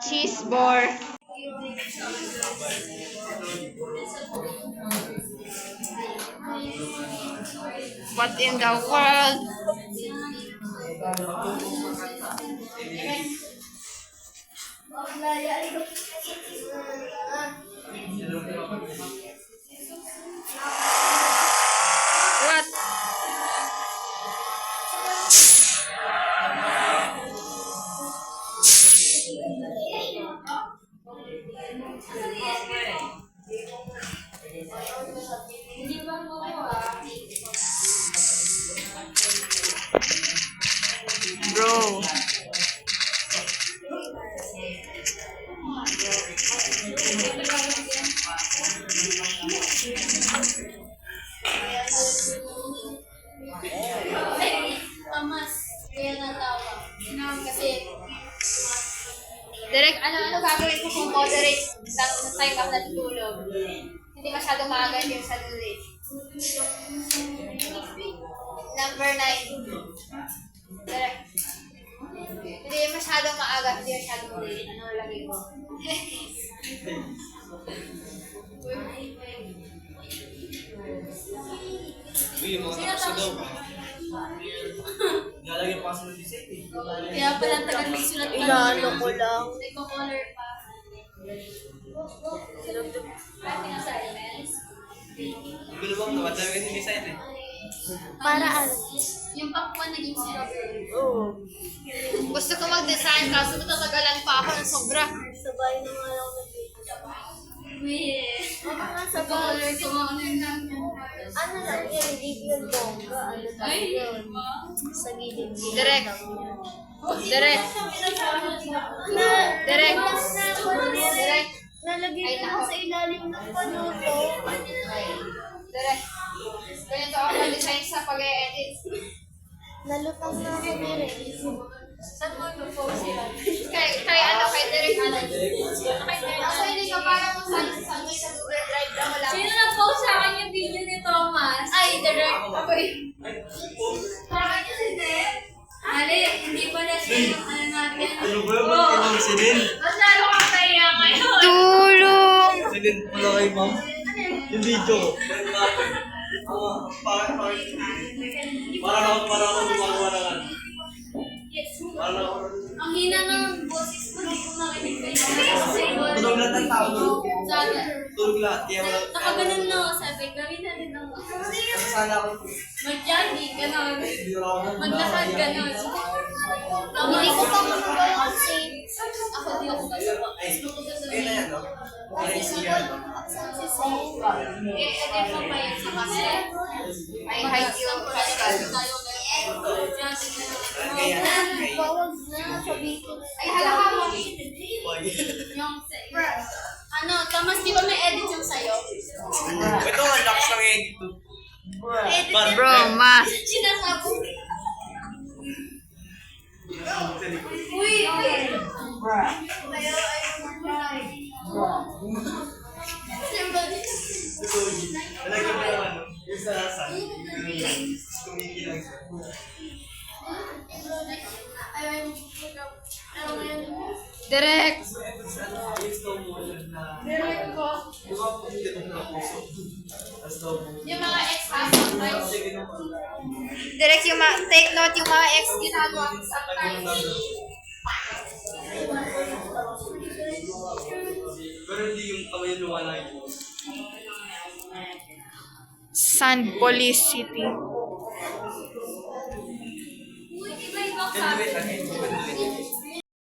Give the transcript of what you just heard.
Cheese board. What in the world? What? Bro. Tamas, kaya natawa. Kasi, Direct, ano gagawin ko kung moderate lang sa time ako natutulog? Hindi masyado maaga yung sa late. Number 9. Direct. Hindi masyadong maaga, hindi masyadong late. Ano lagay ko? Uy, yung mga tapos na daw. Nilalagyan pa kasi ng design eh. Kaya pala tagal magsulat ka. Inaano ko lang. Nagko-color pa. Writing assignments. Ang gulo bang madami kasi design eh. Para ano? Yung pakwan naging strawberry. Oo. Gusto ko mag-design kaso natagalan pa ako ng sobra. Sabay na nga lang nag-video. Weh. Baka nga Sa color ko mga ano lang yun, hindi yun bongga. Ano lang yun? Sa gilid. Direct. Direct. Direct. Direct. Nalagay ko lang sa ilalim ng panuto. Direct. Ganito ako mag-design sa pag-e-edit. Nalutang na ako ni Ren. Saan mo ito-post yan? Kay ano, kay Direct ano? Kasi hindi ka parang masali sa Google Drive na wala. Sino nag-post sa akin yung video ni Thomas? Ay, Direct. Ako eh. Parang yun hindi. Ali, hindi pala siya yung ano natin. Ano ba yung ba't kinang si Din? Mas lalo kang kaya ngayon. Tulong! Si Din pala kay ma'am. Yung video ko. Parang ako gumagawa ng ano. Parang ako. Ang hina ng boses ko, hindi ko makinig kayo. Tulog lahat ng tao. Sana. Tulog lahat. Kaya wala. Nakaganon na ako, sabi, gawin natin ng Sana ako. mag-jogging, ganon. Hindi ko ako. Maglakad, ganon. Hindi ko pa magawa kasi ako di ako magawa. Kaya na yan, no? Kaya siya. I-edit mo pa yan sa kasi. I hide you. Kaya. Bawag na, sabi ko. Ay, halaka mo. Yung ano, Thomas, di ba may edit yung sa'yo? Ito nga, lakas ng edit to. Bro, mas. Sinasabog. Uy, uy. Talaga mo yung ano, yung sa asan. Kumikilang siya. Direct. Yung slow motion na, Direct ko. di ba kung hindi ito na puso? Ang slow motion. Yung mga ex-husband, guys. Sige na. Direct yung take note yung mga ex ginagawa ko sometimes. Pero hindi yung kamay yung lumalaki mo. Sand Police City. Uy, iba-ibang Can do it again. You can do it.